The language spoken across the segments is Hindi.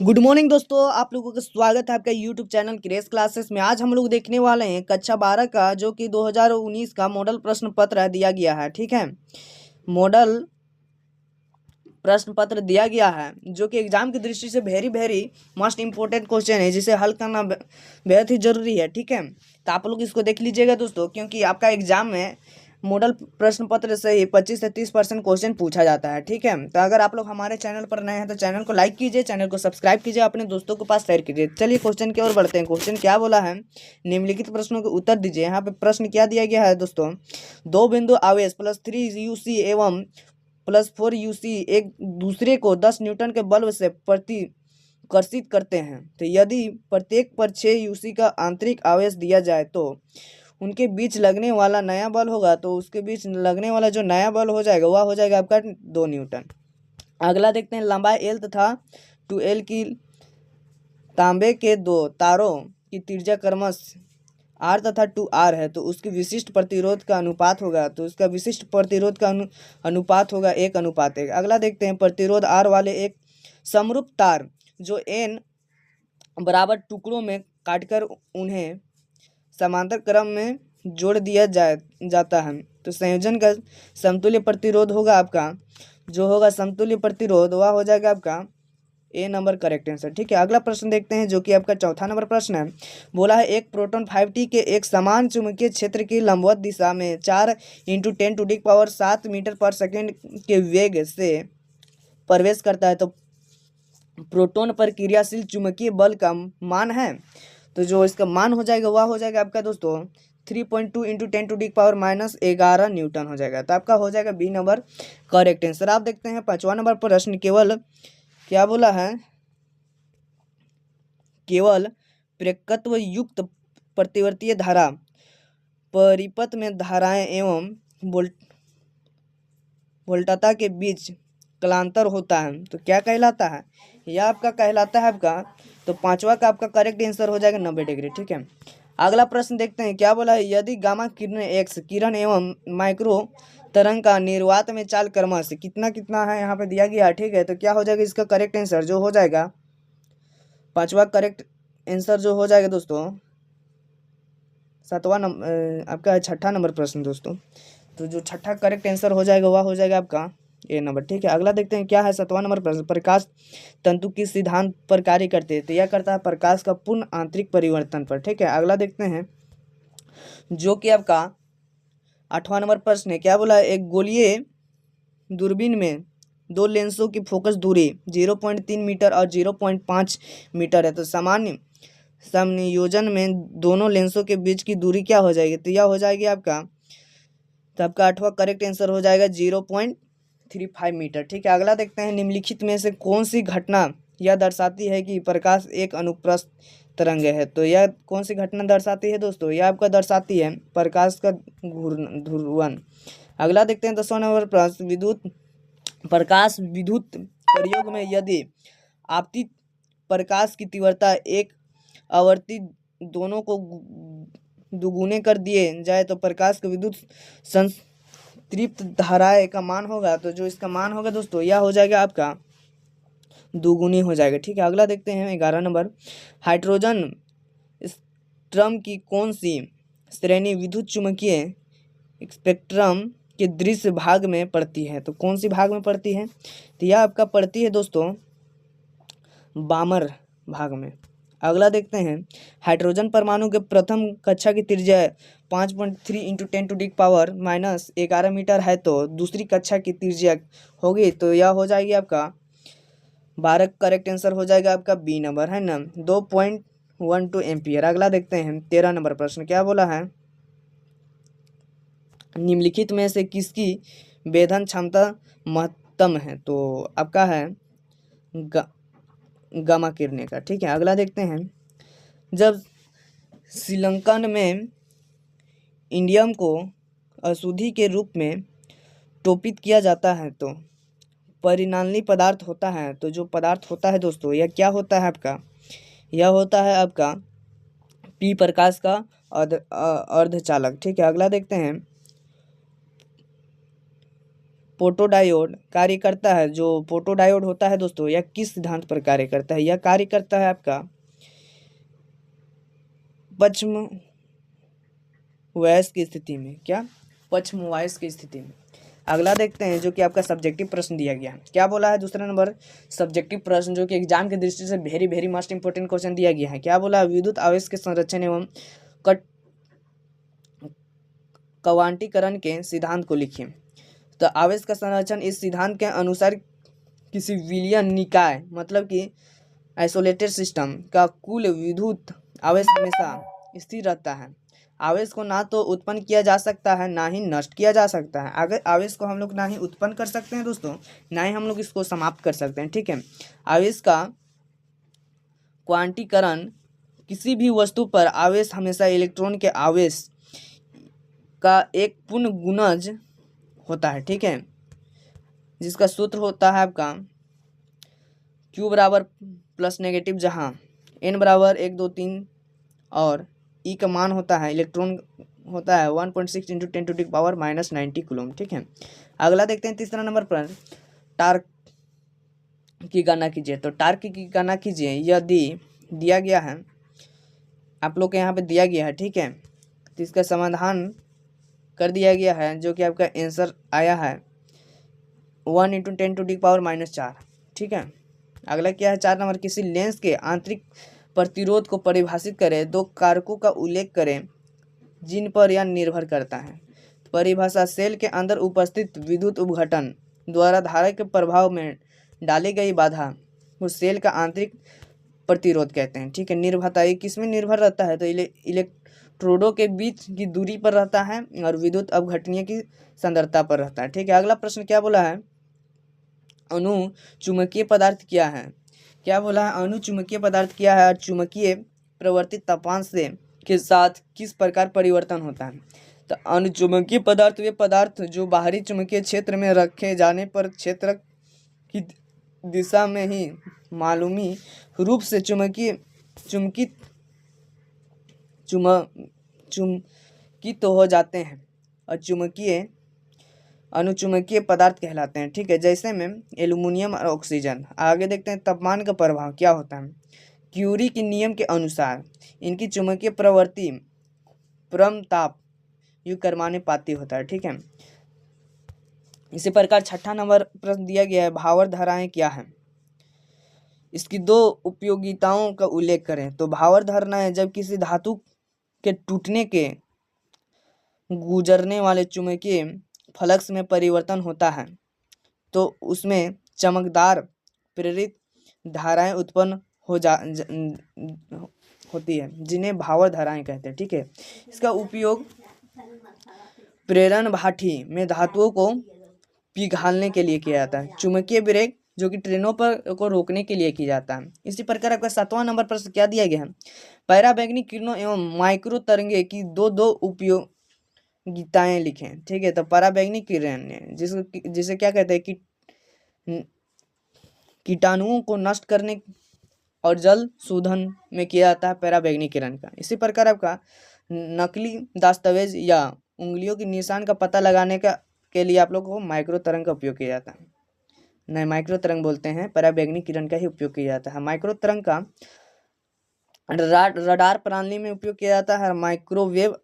गुड मॉर्निंग दोस्तों, आप लोगों का स्वागत है आपका यूट्यूब चैनल क्रेज क्लासेस में। आज हम लोग देखने वाले हैं कक्षा 12 का जो कि 2019 का मॉडल प्रश्न पत्र दिया गया है। ठीक है, मॉडल प्रश्न पत्र दिया गया है जो कि एग्जाम की दृष्टि से वेरी मोस्ट इंपॉर्टेंट क्वेश्चन है, जिसे हल करना बेहद ही जरूरी है। ठीक है, तो आप लोग इसको देख लीजिएगा दोस्तों, क्योंकि आपका एग्जाम में मॉडल प्रश्न पत्र से ही 25 से 30% क्वेश्चन पूछा जाता है। ठीक है, तो अगर आप लोग हमारे चैनल पर नए हैं तो चैनल को लाइक कीजिए, चैनल को सब्सक्राइब कीजिए, अपने दोस्तों के पास शेयर कीजिए। चलिए क्वेश्चन की ओर बढ़ते हैं। क्वेश्चन क्या बोला है, निम्नलिखित प्रश्नों के उत्तर दीजिए। यहाँ पे प्रश्न क्या दिया गया है दोस्तों, दो बिंदु आवेश +3 UC एवं +4 UC एक दूसरे को 10 न्यूटन के बल्ब से प्रतिकर्षित करते हैं, तो यदि प्रत्येक पर 6 UC का आंतरिक आवेश दिया जाए तो उनके बीच लगने वाला नया बल होगा, तो उसके बीच लगने वाला जो नया बल हो जाएगा वह हो जाएगा आपका 2 न्यूटन। अगला देखते हैं, लंबाई L तथा 2L की तांबे के दो तारों की त्रिज्या क्रमश R तथा 2R है, तो उसकी विशिष्ट प्रतिरोध का अनुपात होगा, तो उसका विशिष्ट प्रतिरोध का अनुपात होगा 1:1। अगला देखते हैं, प्रतिरोध R वाले एक समरूप तार जो N बराबर टुकड़ों में काटकर उन्हें समांतर क्रम में जोड़ दिया जाता है, तो संयोजन का समतुल्य प्रतिरोध होगा आपका, जो होगा समतुल्य प्रतिरोध वह हो जाएगा आपका ए नंबर करेक्ट आंसर। ठीक है, अगला प्रश्न देखते हैं जो कि आपका चौथा नंबर प्रश्न है। बोला है एक प्रोटॉन 5T के एक समान चुंबकीय क्षेत्र की लंबवत दिशा में 4 × 10⁻7 मीटर पर सेकेंड के वेग से प्रवेश करता है, तो प्रोटॉन पर क्रियाशील चुंबकीय बल का मान है, तो जो इसका मान हो जाएगा वह हो जाएगा आपका दोस्तों 3.2 × 10⁻11 न्यूटन हो जाएगा, तो आपका हो जाएगा बी नंबर करेक्ट आंसर। आप देखते हैं पांचवा नंबर प्रश्न, केवल क्या बोला है, केवल प्रेरकत्व युक्त प्रतिवर्तीय धारा परिपथ में धाराएं एवं वोल्टता के बीच कलांतर होता है, तो क्या कहलाता है, यह आपका कहलाता है आपका, तो पांचवा का आपका करेक्ट आंसर हो जाएगा 90 डिग्री। ठीक है, अगला प्रश्न देखते हैं, क्या बोला है, यदि गामा किरण एक्स किरण एवं माइक्रो तरंग का निर्वात में चाल क्रमश कितना कितना है यहाँ पे दिया गया है। ठीक है, तो क्या हो जाएगा इसका करेक्ट आंसर, जो हो जाएगा पांचवा करेक्ट आंसर जो हो जाएगा दोस्तों सातवां नंबर आपका छठा नंबर प्रश्न दोस्तों, तो जो छठा करेक्ट आंसर हो जाएगा वह हो जाएगा आपका ए नंबर। ठीक है, अगला देखते हैं क्या है सातवां नंबर प्रश्न, प्रकाश तंतु किस सिद्धांत पर कार्य करते हैं, तो यह करता है प्रकाश का पूर्ण आंतरिक परिवर्तन पर। ठीक है, अगला देखते हैं जो कि आपका आठवां नंबर प्रश्न है। क्या बोला है, एक गोलीय दूरबीन में दो लेंसों की फोकस दूरी 0.3 मीटर और 0.5 मीटर है, तो सामान्य समनियोजन में दोनों लेंसों के बीच की दूरी क्या हो जाएगी, तो यह हो जाएगी आपका, तो आपका आठवां करेक्ट आंसर हो जाएगा 0.35 मीटर। ठीक है, अगला देखते हैं, निम्नलिखित में से कौन सी घटना यह दर्शाती है कि प्रकाश एक अनुप्रस्थ तरंग है, तो यह कौन सी घटना दर्शाती है दोस्तों, यह आपका दर्शाती है प्रकाश का घूर्णन। अगला देखते हैं 10वां नंबर प्रश्न, प्रकाश विद्युत प्रयोग में यदि आपतित प्रकाश की तीव्रता एक आवर्ती दोनों को दुगुने कर दिए जाए तो प्रकाश के विद्युत संतृप्त धाराएं का मान होगा, तो जो इसका मान होगा दोस्तों यह हो जाएगा आपका दुगुनी हो जाएगा। ठीक है, अगला देखते हैं 11 नंबर, हाइड्रोजन स्पेक्ट्रम की कौन सी श्रेणी विद्युत चुम्बकीय स्पेक्ट्रम के दृश्य भाग में पड़ती है, तो कौन सी भाग में पड़ती है, तो यह आपका पड़ती है दोस्तों बामर भाग में। अगला देखते हैं, हाइड्रोजन परमाणु के प्रथम कक्षा की त्रिज्या 5.3 × 10⁻11 मीटर है, तो दूसरी कक्षा की त्रिज्या होगी, तो यह हो जाएगी आपका 12 करेक्ट आंसर हो जाएगा आपका बी नंबर है ना, 2.12 एम्पियर। अगला देखते हैं 13 नंबर प्रश्न, क्या बोला है, निम्नलिखित में से किसकी वेधन क्षमता महत्तम है, तो आपका है गामा किरणें का। ठीक है, अगला देखते हैं, जब श्रीलंकन में इंडियम को अशुद्धि के रूप में टोपित किया जाता है तो परिणामी पदार्थ होता है, तो जो पदार्थ होता है दोस्तों यह क्या होता है आपका, यह होता है आपका पी प्रकाश का अर्धचालक। ठीक है, अगला देखते हैं, फोटोडायोड कार्य करता है, जो फोटोडायोड होता है दोस्तों, यह किस सिद्धांत पर कार्य करता है? यह कार्य करता है आपका पश्चिम वयस्क की स्थिति में। क्या? पश्चिम वयस्क की स्थिति में। अगला देखते हैं जो कि आपका सब्जेक्टिव प्रश्न दिया गया है। क्या बोला है? दूसरा नंबर सब्जेक्टिव प्रश्न जो कि एग्जाम की दृष्टि से very very most important question दिया गया है। क्या बोला है? विद्युत आवेश के संरक्षण एवं क्वांटीकरण के सिद्धांत को लिखिए। तो आवेश का संरक्षण इस सिद्धांत के अनुसार किसी विलयन निकाय मतलब कि आइसोलेटेड सिस्टम का कुल विद्युत आवेश हमेशा स्थिर रहता है। आवेश को ना तो उत्पन्न किया जा सकता है ना ही नष्ट किया जा सकता है। अगर आवेश को हम लोग ना ही उत्पन्न कर सकते हैं दोस्तों, ना ही हम लोग इसको समाप्त कर सकते हैं। ठीक है। आवेश का क्वांटीकरण, किसी भी वस्तु पर आवेश हमेशा इलेक्ट्रॉन के आवेश का एक पूर्ण गुणज होता है। ठीक है, जिसका सूत्र होता है आपका Q बराबर प्लस नेगेटिव, जहाँ N बराबर 1 2 3 और E का मान होता है, इलेक्ट्रॉन होता है 1.6 इंटू 10⁻⁻90 कूलम। ठीक है। अगला देखते हैं तीसरा नंबर पर, टार्क की गणना कीजिए। तो टार्क की गणना कीजिए, यदि दिया गया है आप लोग के यहाँ पे दिया गया है। ठीक है, तो इसका समाधान कर दिया गया है, जो कि आपका आंसर आया है 1 इंटू 10⁻⁻4। ठीक है। अगला क्या है? 4 नंबर, किसी लेंस के आंतरिक प्रतिरोध को परिभाषित करें, दो कारकों का उल्लेख करें जिन पर यह निर्भर करता है। परिभाषा, सेल के अंदर उपस्थित विद्युत उपघटन द्वारा धारा के प्रभाव में डाली गई बाधा को सेल का आंतरिक प्रतिरोध कहते हैं। ठीक है। निर्भरता, ये किस में निर्भर रहता है? तो इलेक्ट्रोडों के बीच की दूरी पर रहता है और विद्युत अपघटनीय की सांद्रता पर रहता है। ठीक है। अगला प्रश्न क्या बोला है? अणु चुंबकीय पदार्थ क्या है? क्या बोला है? अणु चुंबकीय पदार्थ क्या है और चुंबकीय प्रवर्तित तापमान से के साथ किस प्रकार परिवर्तन होता है? तो अणु चुंबकीय पदार्थ वे पदार्थ जो बाहरी चुंबकीय क्षेत्र में रखे जाने पर क्षेत्र की दिशा में ही मालूमी रूप से चुंबकित हो जाते हैं और अनुचुंबकीय पदार्थ कहलाते हैं। ठीक है। जैसे में एल्युमिनियम और ऑक्सीजन। आगे देखते हैं तापमान का प्रभाव क्या होता है। क्यूरी के नियम के अनुसार इनकी चुंबकीय प्रवृत्ति परम ताप युक्त कर्मानुपाती होता है। ठीक है। इसी प्रकार छठा नंबर प्रश्न दिया गया है, भावर धाराएं क्या है? इसकी दो उपयोगिताओं का उल्लेख करें। तो भावर धाराएं जब किसी धातु के टूटने के गुजरने वाले चुंबकीय फ्लक्स में परिवर्तन होता है तो उसमें चमकदार प्रेरित धाराएं उत्पन्न होती है, जिन्हें भावर धाराएं कहते हैं। ठीक है। इसका उपयोग प्रेरण भाठी में धातुओं को पिघालने के लिए किया जाता है। चुंबकीय ब्रेक जो कि ट्रेनों पर को रोकने के लिए किया जाता है। इसी प्रकार आपका 7वां नंबर प्रश्न क्या दिया गया है? पराबैंगनी किरणों एवं माइक्रो तरंगे की दो उपयोगिताएं लिखें। ठीक है। तो पराबैंगनी किरण जिसे क्या कहते हैं कि कीटाणुओं को नष्ट करने और जल शोधन में किया जाता है पराबैंगनी किरण का। इसी प्रकार आपका नकली दस्तावेज या उंगलियों के निशान का पता लगाने के लिए आप लोगों को माइक्रो तरंग का उपयोग किया जाता है। नहीं, माइक्रो तरंग बोलते हैं, पराबैंगनी किरण का ही उपयोग किया जाता है। माइक्रो तरंग का रडार प्रणाली में उपयोग किया जाता है, माइक्रोवेव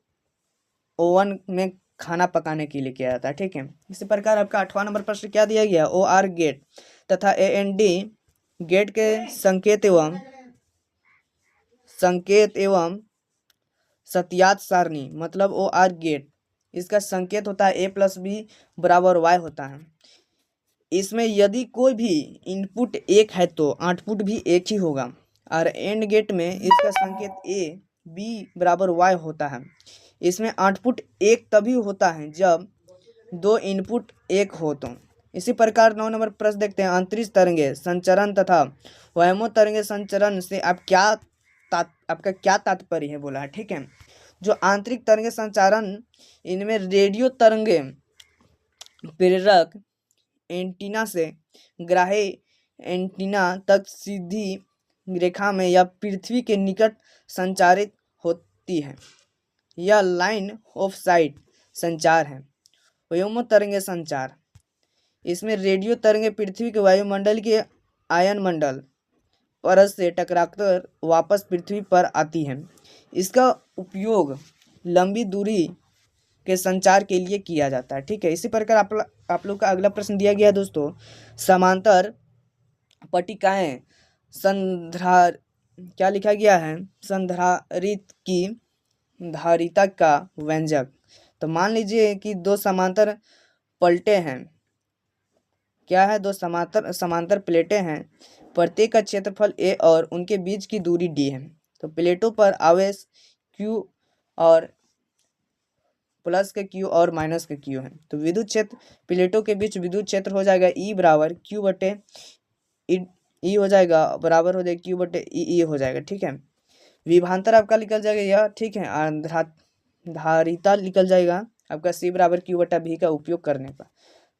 ओवन में खाना पकाने के लिए किया जाता है। ठीक है। इसी प्रकार आपका 8वां नंबर प्रश्न क्या दिया गया? OR गेट तथा AND गेट के संकेत एवं सत्यात सारणी मतलब OR गेट, इसका संकेत होता है A+B = Y होता है। इसमें यदि कोई भी इनपुट एक है तो आउटपुट भी एक ही होगा और एंड गेट में इसका संकेत A, B = Y होता है। इसमें आउटपुट एक तभी होता है जब दो इनपुट एक हो तो। इसी प्रकार 9 नंबर प्रश्न देखते हैं, अंतरिक्ष तरंगे संचरण तथा वैमो तरंगे संचरण से आपका क्या तात्पर्य है बोला है। ठीक है। जो आंतरिक तरंगे संचारण, इनमें रेडियो तरंगे प्रेरक एंटीना से ग्राह्य एंटीना तक सीधी रेखा में या पृथ्वी के निकट संचारित होती है। यह लाइन ऑफ साइट संचार है। व्योम तरंगे संचार, इसमें रेडियो तरंगें पृथ्वी के वायुमंडल के आयन मंडल परत से टकराकर वापस पृथ्वी पर आती हैं। इसका उपयोग लंबी दूरी के संचार के लिए किया जाता है। ठीक है, इसी प्रकार आप लोग का अगला प्रश्न दिया गया है दोस्तों, समांतर पट्टिकाएं संधार क्या लिखा गया है, संधारित की धारिता का व्यंजक। तो मान लीजिए कि दो समांतर पलटे हैं, क्या है, दो समांतर प्लेटें हैं, प्रत्येक का क्षेत्रफल a और उनके बीच की दूरी d है। तो प्लेटों पर आवेश q और प्लस के q और माइनस के q है। तो विद्युत क्षेत्र प्लेटों के बीच विद्युत क्षेत्र हो जाएगा E बराबर q बटे ई हो जाएगा, बराबर हो जाएगा q बटे ई हो जाएगा। ठीक है, विभवांतर आपका निकल जाएगा यह। ठीक है, धारिता निकल जाएगा आपका C बराबर q बटा v का उपयोग करने पर।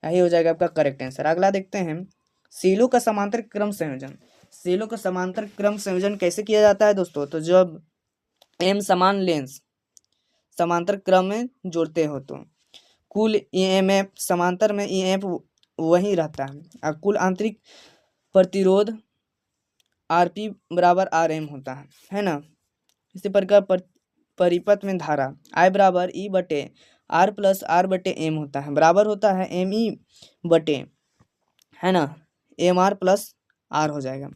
यही हो जाएगा आपका करेक्ट आंसर। अगला देखते हैं, सीलों का समांतर क्रम संयोजन। सीलों का समांतर क्रम संयोजन कैसे किया जाता है दोस्तों, तो जब m समान लेंस समांतर क्रम में जोड़ते हो तो कुल EMF समांतर में EMF वही रहता है और कुल आंतरिक प्रतिरोध RP बराबर RM होता है ना। इसी प्रकार परिपथ में धारा I बराबर E बटे R प्लस R बटे M होता है, बराबर होता है ME बटे, है ना, MR प्लस R हो जाएगा।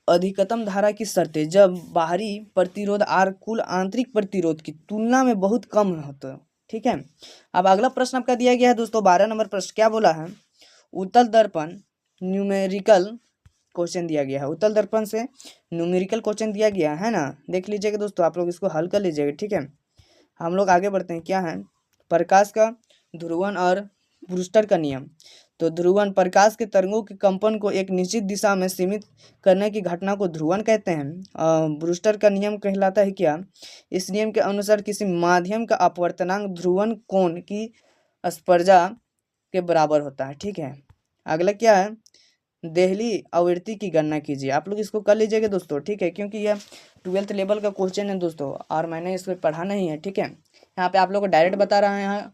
अधिकतम धारा की शर्तें, जब बाहरी प्रतिरोध R कुल आंतरिक प्रतिरोध की तुलना में बहुत कम होता है। ठीक है, अब अगला प्रश्न आपका दिया गया है दोस्तों 12 नंबर प्रश्न। क्या बोला है, उत्तल दर्पण न्यूमेरिकल क्वेश्चन दिया गया है। उत्तल दर्पण से न्यूमेरिकल क्वेश्चन दिया गया है ना, देख लीजिएगा दोस्तों, आप लोग इसको हल कर लीजिएगा। ठीक है, हम लोग आगे बढ़ते हैं। क्या है, प्रकाश का ध्रुवण और ब्रूस्टर का नियम। तो ध्रुवण प्रकाश के तरंगों के कंपन को एक निश्चित दिशा में सीमित करने की घटना को ध्रुवण कहते हैं। ब्रूस्टर का नियम कहलाता है क्या, इस नियम के अनुसार किसी माध्यम का अपवर्तनांक ध्रुवण कोण की स्पर्धा के बराबर होता है। ठीक है, अगला क्या है, देहली आवृत्ति की गणना कीजिए। आप लोग इसको कर लीजिएगा दोस्तों। ठीक है, क्योंकि यह 12th लेवल का क्वेश्चन है दोस्तों और मैंने इसको पढ़ा नहीं है। ठीक है, यहाँ पे आप लोग को डायरेक्ट बता रहा है यहाँ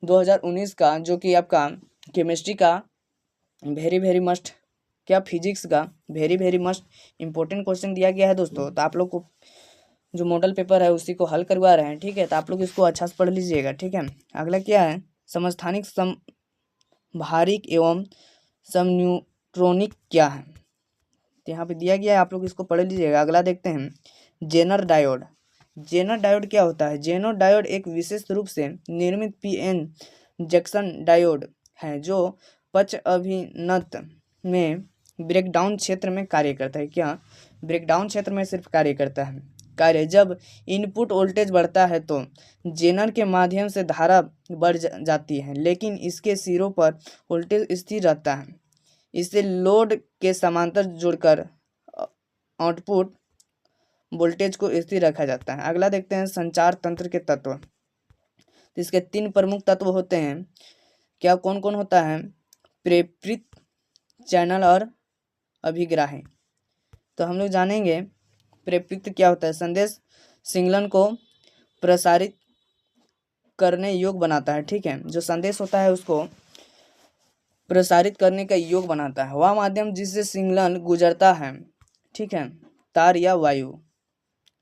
2019 का, जो कि आपका केमिस्ट्री का वेरी मस्ट, क्या फिजिक्स का वेरी मस्ट इम्पोर्टेंट क्वेश्चन दिया गया है दोस्तों। तो आप लोग को जो मॉडल पेपर है उसी को हल करवा रहे हैं। ठीक है, तो आप लोग इसको अच्छा से पढ़ लीजिएगा। ठीक है, अगला क्या है, समस्थानिक समभारिक एवं समन्यूट्रॉनिक क्या है, तो यहाँ पे दिया गया है, आप लोग इसको पढ़ लीजिएगा। अगला देखते हैं, जेनर डायोड। जेनर डायोड क्या होता है, जेनर डायोड एक विशेष रूप से निर्मित PN जंक्शन डायोड है जो पक्ष अभिन्नत में ब्रेकडाउन क्षेत्र में कार्य करता है। क्या, ब्रेकडाउन क्षेत्र में सिर्फ कार्य करता है। कार्य, जब इनपुट वोल्टेज बढ़ता है तो जेनर के माध्यम से धारा बढ़ जाती है, लेकिन इसके सिरों पर वोल्टेज स्थिर रहता है। इसे लोड के समांतर जोड़कर आउटपुट वोल्टेज को स्थिर रखा जाता है। अगला देखते हैं, संचार तंत्र के तत्व। तो इसके 3 प्रमुख तत्व होते हैं। क्या, कौन कौन होता है, प्रेरित, चैनल और अभिग्राही। तो हम लोग जानेंगे प्रेरित क्या होता है, संदेश सिग्नल को प्रसारित करने योग्य बनाता है। ठीक है, जो संदेश होता है उसको प्रसारित करने का योग बनाता है। वह माध्यम जिससे सिग्नल गुजरता है, ठीक है, तार या वायु।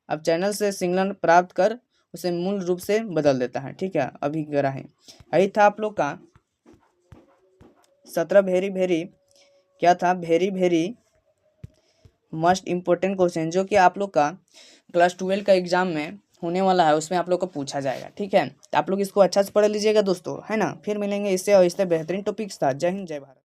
अब चैनल से सिग्नल प्राप्त कर उसे मूल रूप से बदल देता है। ठीक है, अभिग्राही। यही था आप लोग का 17 वेरी क्या था, वेरी मस्ट इम्पोर्टेंट क्वेश्चन, जो कि आप लोग का क्लास 12 का एग्जाम में होने वाला है, उसमें आप लोग को पूछा जाएगा। ठीक है, तो आप लोग इसको अच्छा से पढ़ लीजिएगा दोस्तों, है ना। फिर मिलेंगे इससे और इससे बेहतरीन टॉपिक्स था। जय हिंद, जय भारत।